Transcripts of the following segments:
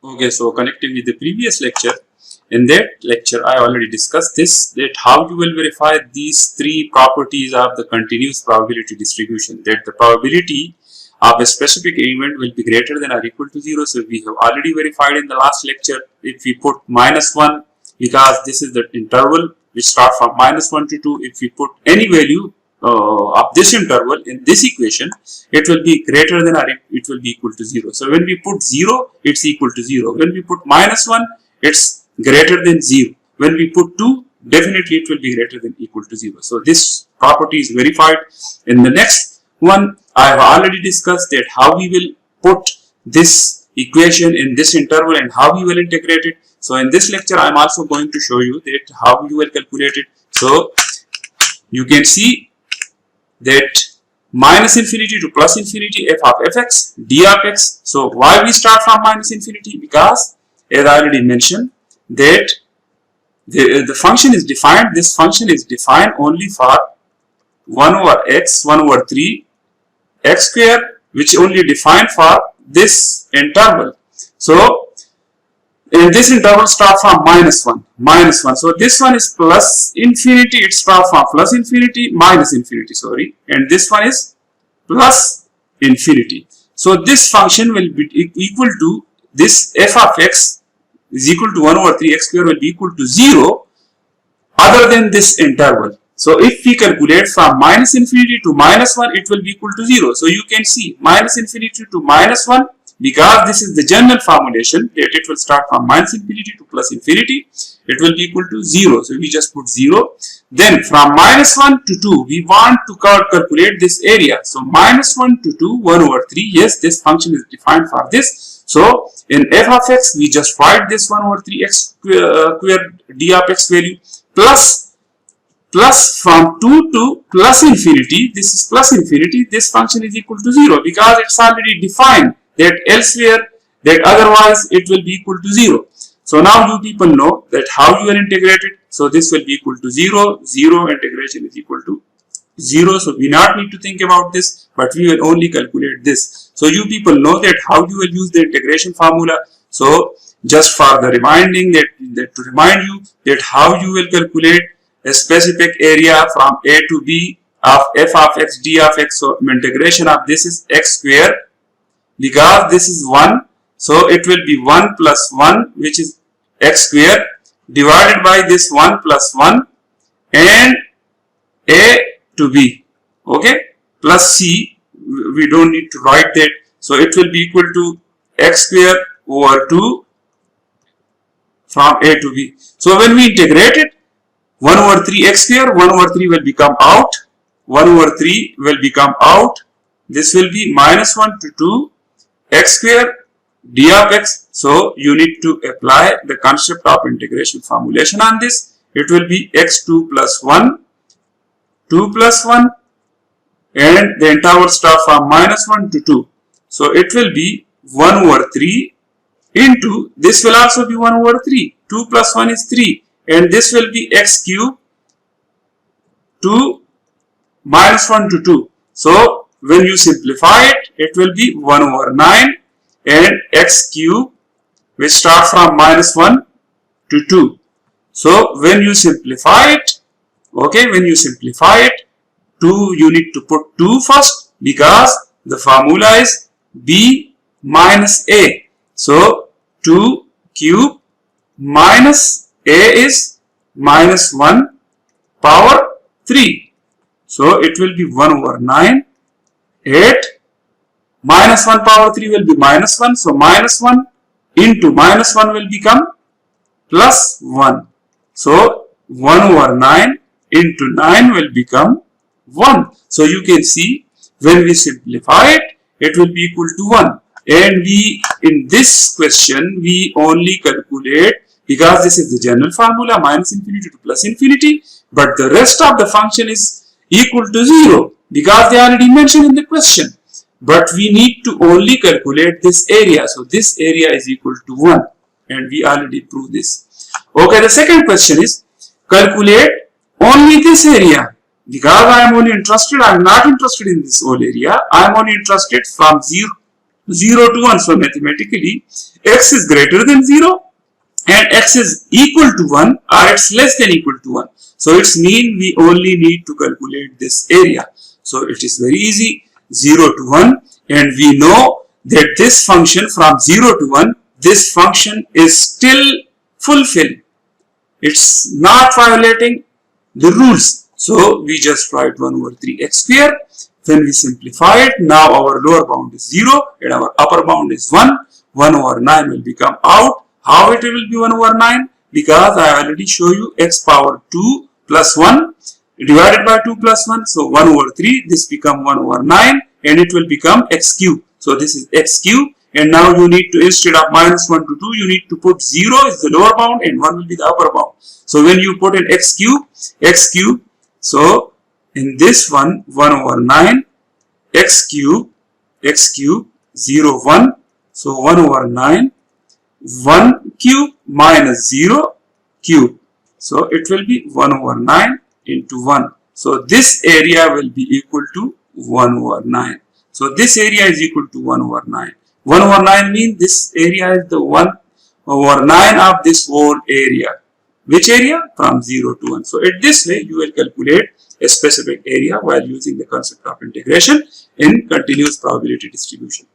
Okay, so connecting with the previous lecture, in that lecture I already discussed this, that how you will verify these three properties of the continuous probability distribution, that the probability of a specific event will be greater than or equal to 0. So we have already verified in the last lecture, if we put -1, because this is the interval which start from -1 to 2, if we put any value of this interval in this equation, it will be greater than or it will be equal to 0. So when we put 0, it's equal to 0. When we put -1, it's greater than 0. When we put 2, definitely it will be greater than equal to 0. So this property is verified. In the next one, I have already discussed that how we will put this equation in this interval and how we will integrate it. So in this lecture, I am also going to show you that how you will calculate it. So you can see that -infinity to +infinity f of fx d of x. So why we start from -infinity? Because as I already mentioned that the function is defined. This function is defined only for 1 over x, 1 over 3 x square, which only defined for this interval. So in this interval start from -1. So this one is +infinity, it starts from +infinity, -infinity, sorry, and this one is +infinity. So this function will be equal to this f of x is equal to 1 over 3 x square will be equal to 0 other than this interval. So if we calculate from -infinity to -1, it will be equal to 0. So you can see -infinity to -1, because this is the general formulation that it will start from -infinity to +infinity, it will be equal to 0. So we just put 0. Then from -1 to 2, we want to calculate this area. So -1 to 2, 1 over 3. Yes, this function is defined for this. So in f of x, we just write this 1 over 3 x square d of x value plus from 2 to +infinity. This is +infinity. This function is equal to 0 because it's already defined that elsewhere, that otherwise it will be equal to 0. So now you people know that how you will integrate it. So this will be equal to 0. 0 integration is equal to 0. So we not need to think about this, but we will only calculate this. So you people know that how you will use the integration formula. So just for the reminding that to remind you that how you will calculate a specific area from a to b of f of x d of x. So integration of this is x square, because this is 1, so it will be 1 plus 1, which is x square, divided by this 1 plus 1 and a to b, okay, plus c. We don't need to write that. So it will be equal to x square over 2 from a to b. So when we integrate it, 1 over 3 x square, 1 over 3 will become out, 1 over 3 will become out. This will be -1 to 2 x square d of x. So you need to apply the concept of integration formulation on this. It will be x2 plus 1, 2 plus 1, and the interval start from -1 to 2. So it will be 1 over 3 into, this will also be 1 over 3. 2 plus 1 is 3, and this will be x cube to -1 to 2. So when you simplify it, it will be 1 over 9 and x cube, which start from -1 to 2. So when you simplify it, okay, when you simplify it, 2, you need to put 2 first, because the formula is b minus a. So 2 cube minus a is -1 power 3. So it will be 1 over 9. 8 -1 power 3 will be -1. So -1 into -1 will become +1. So 1 over 9 into 9 will become 1. So you can see when we simplify it, it will be equal to 1. And we, in this question, we only calculate, because this is the general formula, -infinity to +infinity, but the rest of the function is equal to 0, because they already mentioned in the question. But we need to only calculate this area. So this area is equal to 1, and we already proved this. Okay, the second question is calculate only this area. Because I am only interested, I am not interested in this whole area. I am only interested from 0 to 1. So mathematically, x is greater than 0 and x is equal to 1 or it's less than equal to 1. So it's mean we only need to calculate this area. So it is very easy, 0 to 1, and we know that this function from 0 to 1, this function is still fulfilled. It's not violating the rules. So we just write 1 over 3x square. When we simplify it, now our lower bound is 0 and our upper bound is 1. 1 over 9 will become out. How it will be 1 over 9? Because I already show you x power 2 plus 1 divided by 2 plus 1. So 1 over 3, this become 1 over 9 and it will become x cube. So this is x cube, and now you need to, instead of minus 1 to 2, you need to put 0 is the lower bound and 1 will be the upper bound. So when you put in x cube, so in this one, 1 over 9, x cube, 0, 1. So 1 over 9, 1 cube minus 0 cube. So it will be 1 over 9 into 1. So this area will be equal to 1 over 9. So this area is equal to 1 over 9. 1 over 9 means this area is the 1 over 9 of this whole area. Which area? From 0 to 1. So at this way you will calculate a specific area while using the concept of integration in continuous probability distribution.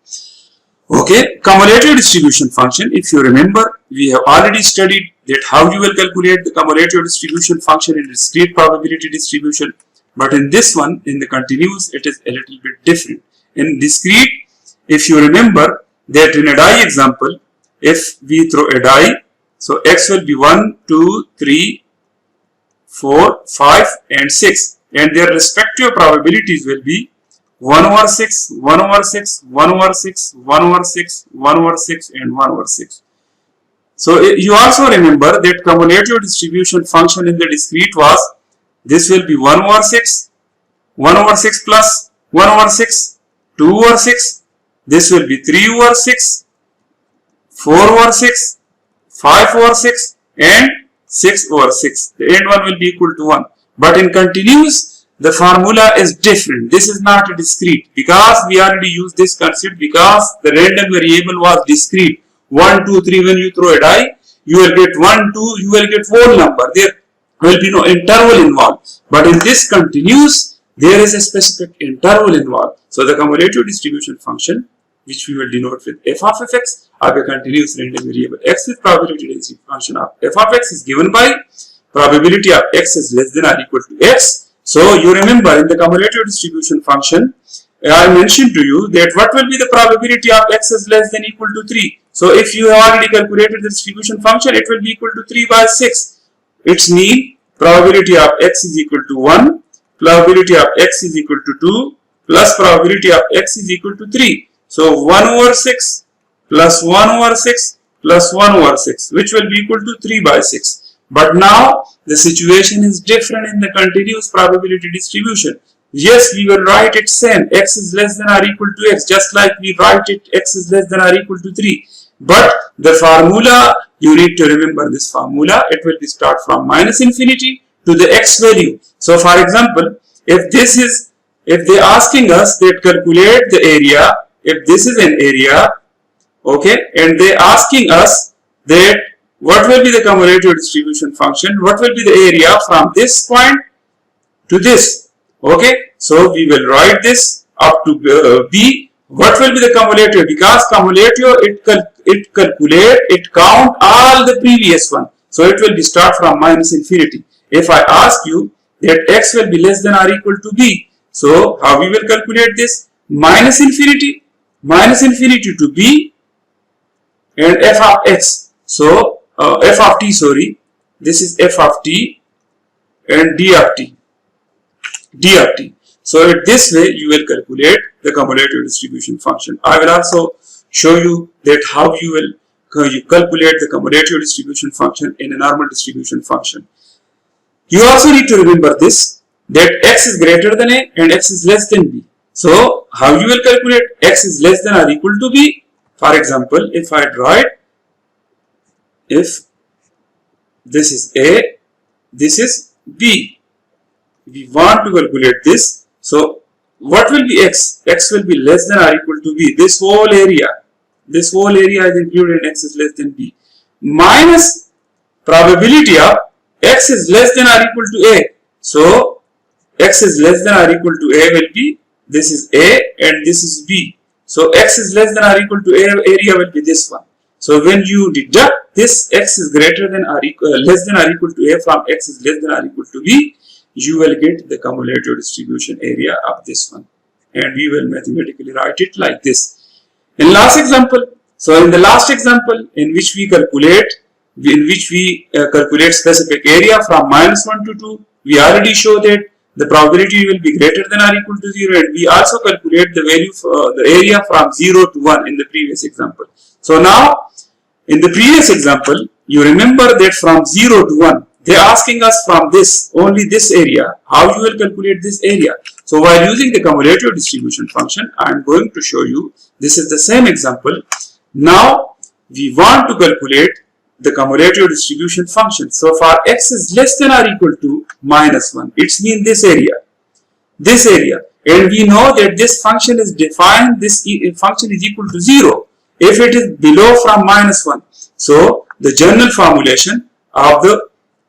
Okay, cumulative distribution function. If you remember, we have already studied that how you will calculate the cumulative distribution function in discrete probability distribution. But in this one, in the continuous, it is a little bit different. In discrete, if you remember that in a die example, if we throw a die, so x will be 1, 2, 3, 4, 5 and 6, and their respective probabilities will be 1 over 6, 1 over 6, 1 over 6, 1 over 6, 1 over 6 and 1 over 6. So you also remember that cumulative distribution function in the discrete was, this will be 1 over 6, 1 over 6 plus 1 over 6, 2 over 6, this will be 3 over 6, 4 over 6, 5 over 6 and 6 over 6. The end one will be equal to 1. But in continuous, the formula is different. This is not a discrete, because we already used this concept, because the random variable was discrete. 1, 2, 3, when you throw a die, you will get 1, 2, you will get whole number. There will be no interval involved. But in this continuous, there is a specific interval involved. So the cumulative distribution function, which we will denote with f of fx, of a continuous random variable x with probability density function of f of x is given by probability of x is less than or equal to x. So you remember in the cumulative distribution function, I mentioned to you that what will be the probability of x is less than or equal to 3. So if you have already calculated the distribution function, it will be equal to 3 by 6. Its mean probability of x is equal to 1, probability of x is equal to 2, plus probability of x is equal to 3. So 1 over 6 plus 1 over 6 plus 1 over 6, which will be equal to 3 by 6. But now the situation is different in the continuous probability distribution. Yes, we will write it same, x is less than or equal to x, just like we write it x is less than or equal to 3. But the formula, you need to remember this formula, it will be start from minus infinity to the x value. So for example, if they asking us that calculate the area, if this is an area, okay, and they asking us that what will be the cumulative distribution function, what will be the area from this point to this, okay, so we will write this up to b. What will be the cumulative? Because cumulative, it count all the previous one, so it will be start from minus infinity. If I ask you that x will be less than or equal to b, so how we will calculate this? Minus infinity to b and f of x. So f of t, sorry, this is f of t and d of t. So in this way you will calculate the cumulative distribution function. I will also show you that how you calculate the cumulative distribution function in a normal distribution function. You also need to remember this, that x is greater than a and x is less than b. So how you will calculate x is less than or equal to b? For example, if I draw it, if this is a, this is b, we want to calculate this. So what will be x? X will be less than or equal to b, this whole area. this whole area is included in x is less than b, minus probability of x is less than or equal to a. So x is less than or equal to a will be, this is a and this is b. So x is less than or equal to a area will be this one. So when you deduct this x is greater than or less than or equal to a from x is less than or equal to b, you will get the cumulative distribution area of this one, and we will mathematically write it like this. In last example, so in the last example in which we calculate specific area from -1 to 2, we already show that the probability will be greater than or equal to 0, and we also calculate the value for the area from 0 to 1 in the previous example. So now in the previous example, you remember that from 0 to 1, they are asking us from this, only this area, how you will calculate this area. So while using the cumulative distribution function, I am going to show you, this is the same example. Now we want to calculate the cumulative distribution function. So for x is less than or equal to -1, it's mean this area, and we know that this function is defined, this function is equal to 0 if it is below from -1. So the general formulation of the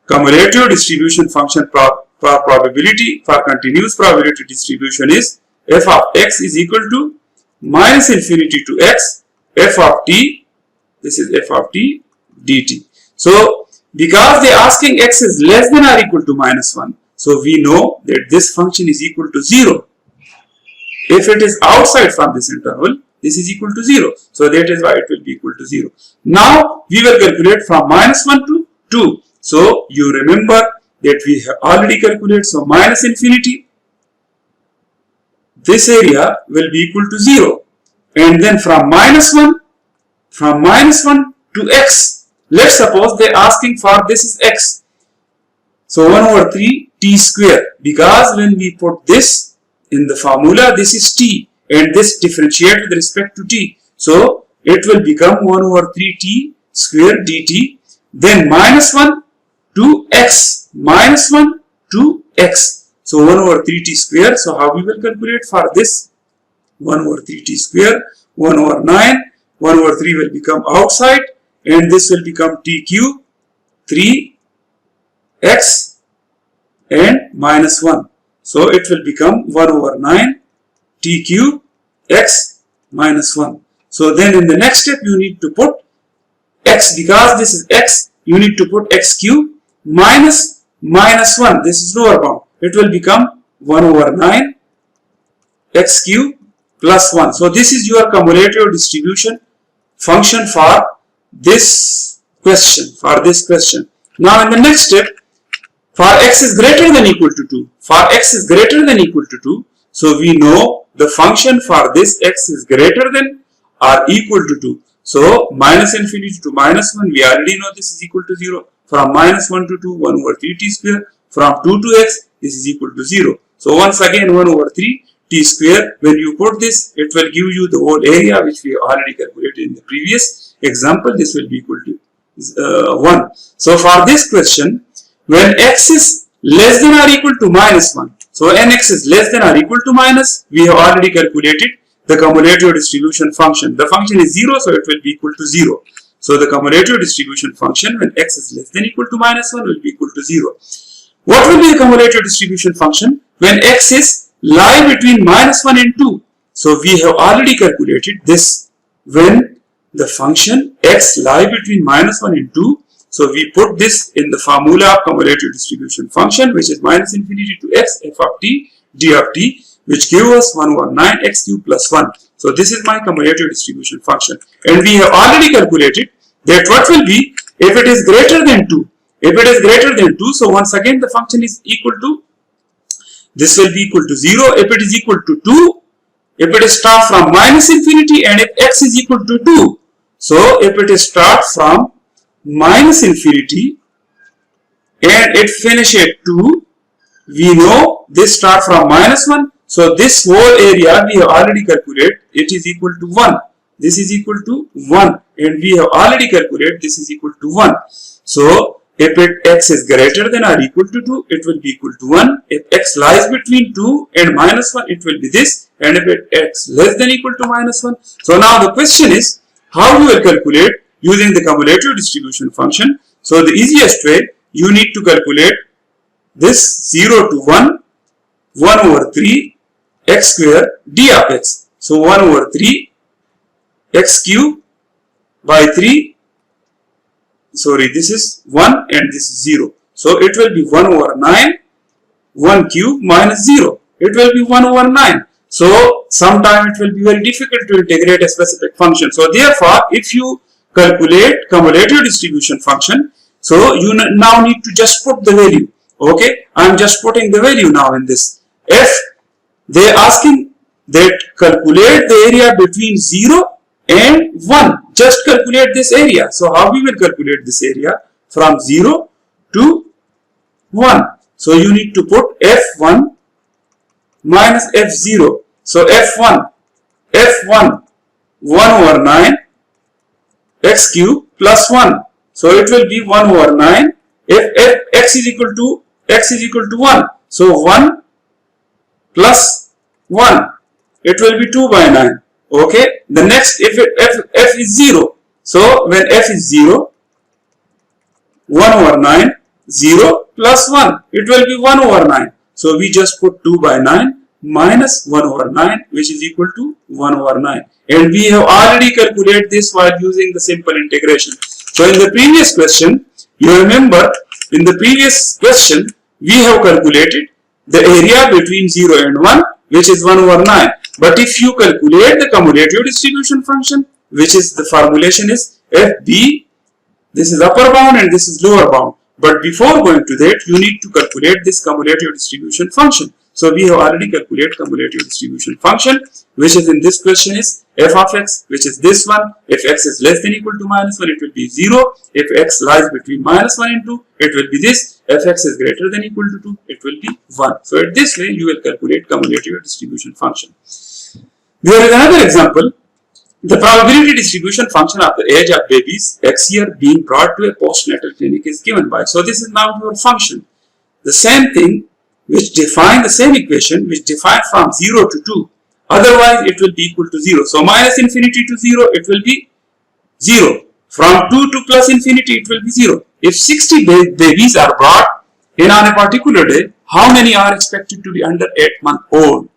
cumulative distribution function for probability, for continuous probability distribution is f of x is equal to -∞ to x f of t, this is f of t dt. So because they are asking x is less than or equal to -1, so we know that this function is equal to 0. If it is outside from this interval, this is equal to 0. So that is why it will be equal to 0. Now we will calculate from -1 to 2. So you remember that we have already calculated. So -∞, this area will be equal to 0. And then from -1 to x, let's suppose they are asking for this is x. So 1 over 3 t square, because when we put this in the formula, this is t and this differentiate with respect to t. So it will become 1 over 3 t square dt. Then -1 to x, -1 to x. So 1 over 3 t square. So how we will calculate for this? 1 over 3 t square, 1 over 9, 1 over 3 will become outside, and this will become t cube, 3x and -1. So it will become 1 over 9 t cube x -1. So then in the next step you need to put x, because this is x, you need to put x cube minus -1, this is lower bound. It will become 1 over 9 x cube plus 1. So this is your cumulative distribution function for this question, Now in the next step, for x is greater than equal to 2, so we know the function for this x is greater than or equal to 2. So -∞ to -1, we already know this is equal to 0. From -1 to 2, 1 over 3 t square. From 2 to x, this is equal to 0. So once again 1 over 3 t square, when you put this, it will give you the whole area which we already calculated in the previous example. This will be equal to 1. So for this question, when x is less than or equal to -1, so when x is less than or equal to minus, we have already calculated the cumulative distribution function. The function is 0, so it will be equal to 0. So the cumulative distribution function when x is less than or equal to -1 will be equal to 0. What will be the cumulative distribution function when x is lie between -1 and 2? So we have already calculated this when the function x lie between -1 and 2. So we put this in the formula of cumulative distribution function, which is -∞ to x f of t d of t, which gives us 1 over 9 x cube plus 1. So this is my cumulative distribution function, and we have already calculated that what will be if it is greater than 2. If it is greater than 2, so once again the function is equal to, this will be equal to 0. If it is equal to 2, if it is start from -∞, and if x is equal to 2, so if it is start from -∞ and it finish at 2, we know this start from -1. So this whole area we have already calculated, it is equal to 1. This is equal to 1, and we have already calculated this is equal to 1. So if x is greater than or equal to 2, it will be equal to 1. If x lies between 2 and -1, it will be this. And if x less than or equal to -1. So now the question is, How you will calculate? Using the cumulative distribution function. So the easiest way, you need to calculate this 0 to 1, 1 over 3 x square d of x. So 1 over 3 x cube by 3, sorry, this is 1 and this is 0. So it will be 1 over 9, 1 cube minus 0. It will be 1 over 9. So sometimes it will be very difficult to integrate a specific function. So therefore, if you calculate cumulative distribution function, so you now need to just put the value. Okay, I am just putting the value now in this. If they are asking that calculate the area between 0 and 1, just calculate this area. So how we will calculate this area? From 0 to 1. So you need to put f1 minus f0. So f1 1 over 9 x cube plus 1. So it will be 1 over 9 if x is equal to 1. So 1 plus 1, it will be 2 by 9. Okay. The next, if f is 0. So when f is 0, 1 over 9, 0 plus 1, it will be 1 over 9. So we just put 2 by 9 minus 1 over 9, which is equal to 1 over 9. And we have already calculated this while using the simple integration. So in the previous question, you remember, in the previous question, we have calculated the area between 0 and 1, which is 1 over 9. But if you calculate the cumulative distribution function, which is the formulation is FB, this is upper bound and this is lower bound. But before going to that, you need to calculate this cumulative distribution function. So we have already calculated cumulative distribution function, which is in this question is f of x, which is this one. If x is less than equal to minus 1, it will be 0. If x lies between minus 1 and 2, it will be this. If x is greater than equal to 2, it will be 1. So at this way, you will calculate cumulative distribution function. There is another example. The probability distribution function of the age of babies x year being brought to a postnatal clinic is given by. So this is now your function. The same thing which define the same equation which define from 0 to 2. Otherwise it will be equal to 0. So minus infinity to 0, it will be 0. From 2 to plus infinity, it will be 0. If 60 babies are brought in on a particular day, how many are expected to be under 8-month-old?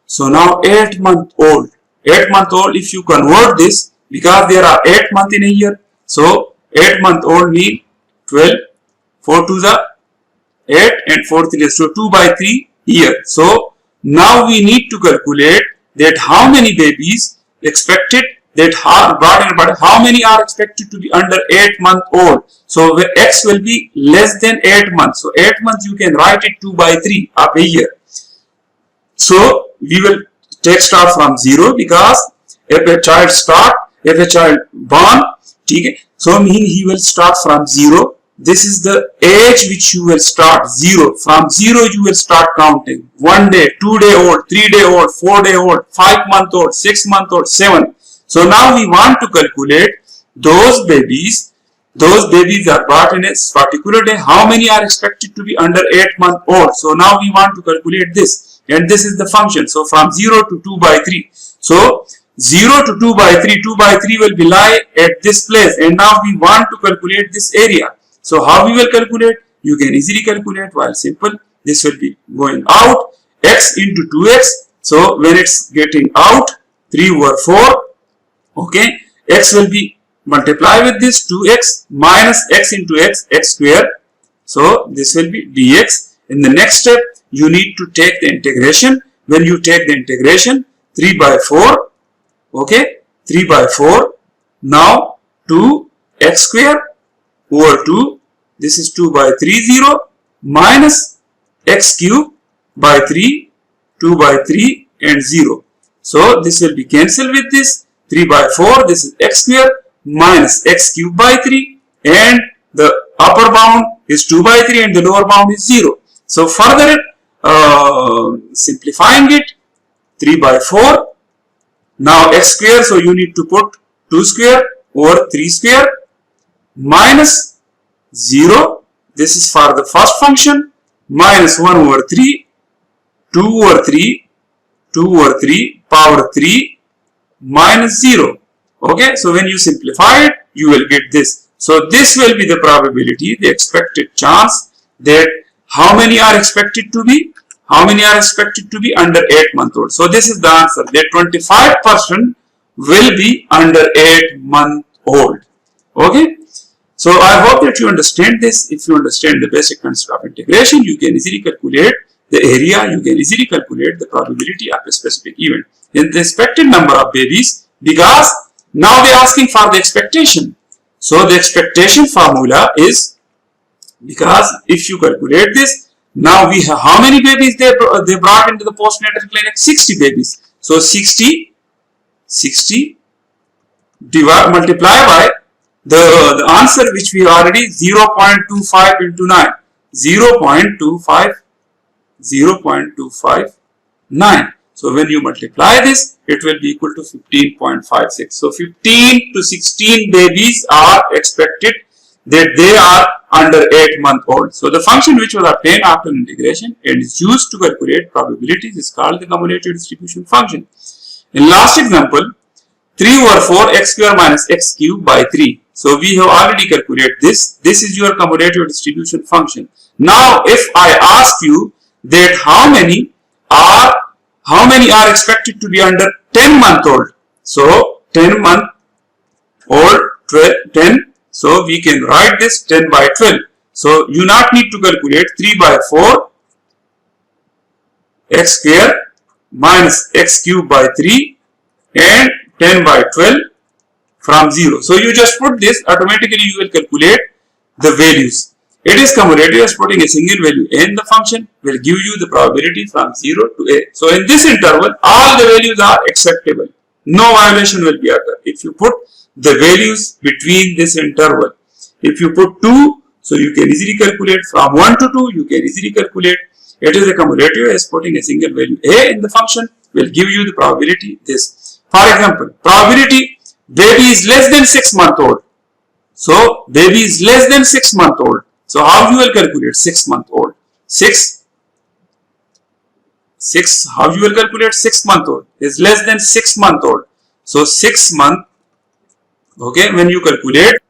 So now 8-month-old. 8-month-old, if you convert this, because there are 8 months in a year, so 8-month-old mean 12, 4 to the 8 and 4 3, so 2 by 3 year. So now we need to calculate that how many babies expected that are brought in, but how many are expected to be under 8-month-old. So x will be less than 8 months. So 8 months you can write it 2 by 3 of a year. So we will take start from 0 because if a child born, okay, so mean he will start from 0. This is the age which you will start 0. From 0 you will start counting. 1 day, 2 day old, 3 day old, 4 day old, 5 month old, 6 month old, 7. So now we want to calculate those babies are brought in a particular day. How many are expected to be under 8-month-old? So now we want to calculate this. And this is the function. So from 0 to 2 by 3. So 0 to 2 by 3, 2 by 3 will be lie at this place. And now we want to calculate this area. So how we will calculate? You can easily calculate while simple. This will be going out. X into 2x. So when it's getting out, 3 over 4. Okay. X will be multiply with this 2x minus x into x, x square. So this will be dx. In the next step, you need to take the integration. When you take the integration, 3 by 4. Okay. 3 by 4. Now 2x square over 2, this is 2 by 3, 0, minus x cube by 3, 2 by 3 and 0. So this will be cancelled with this, 3 by 4, this is x square minus x cube by 3, and the upper bound is 2 by 3 and the lower bound is 0. So further simplifying it, 3 by 4, now x square, so you need to put 2 square over 3 square minus 0, this is for the first function, minus 1 over 3, 2 over 3, 2 over 3, power 3, minus 0. Okay, so when you simplify it, you will get this. So this will be the probability, the expected chance that how many are expected to be? How many are expected to be under 8-month-old? So this is the answer, that 25% will be under 8-month-old. Okay. So I hope that you understand this. If you understand the basic concept of integration, you can easily calculate the area, you can easily calculate the probability of a specific event in the expected number of babies, because now they are asking for the expectation. So the expectation formula is, because if you calculate this, now we have how many babies they brought into the postnatal clinic? 60 babies. So 60 multiply by the answer which we already 0.25 into 9, 0.259. So when you multiply this, it will be equal to 15.56. So 15 to 16 babies are expected that they are under 8-month-old. So the function which was obtained after integration and is used to calculate probabilities is called the cumulative distribution function. In last example, 3 over 4 x square minus x cube by 3. So we have already calculated this. This is your cumulative distribution function. Now if I ask you that how many are expected to be under 10-month-old. So 10-month-old, 10. So we can write this 10 by 12. So you not need to calculate 3 by 4 x square minus x cube by 3 and 10 by 12 from 0. So you just put this, automatically you will calculate the values. It is cumulative, as putting a single value in the function will give you the probability from 0 to a. So in this interval, all the values are acceptable. No violation will be occur. If you put the values between this interval, if you put 2, so you can easily calculate from 1 to 2, you can easily calculate. It is a cumulative, as putting a single value a in the function will give you the probability this. For example, probability baby is less than 6-month-old. So baby is less than 6-month-old. So how you will calculate 6-month-old? 6. How you will calculate 6-month-old is less than 6-month-old. So 6 month. Okay, when you calculate,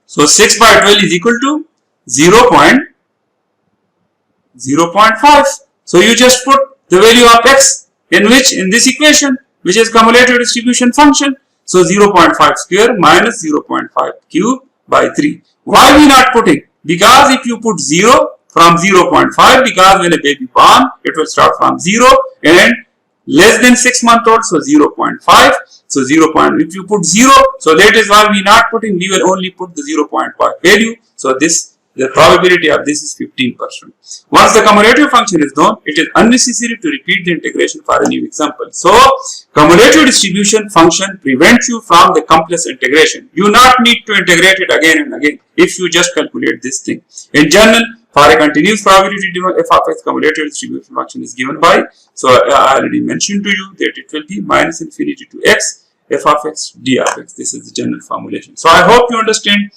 so 6 by 12 is equal to 0.5. So you just put the value of x in this equation, which is cumulative distribution function. So 0.5 square minus 0.5 cube by 3. Why we not putting? Because if you put 0 from 0.5, because when a baby born, it will start from 0 and less than 6-month-old, so 0.5. So 0. If you put 0, so that is why we not putting, we will only put the 0.5 value. So this, the probability of this is 15%. Once the cumulative function is known, it is unnecessary to repeat the integration for a new example. So cumulative distribution function prevents you from the complex integration. You not need to integrate it again and again if you just calculate this thing. In general, for a continuous probability f of x, cumulative distribution function is given by, so I already mentioned to you that it will be minus infinity to x f of x d of x. This is the general formulation. So I hope you understand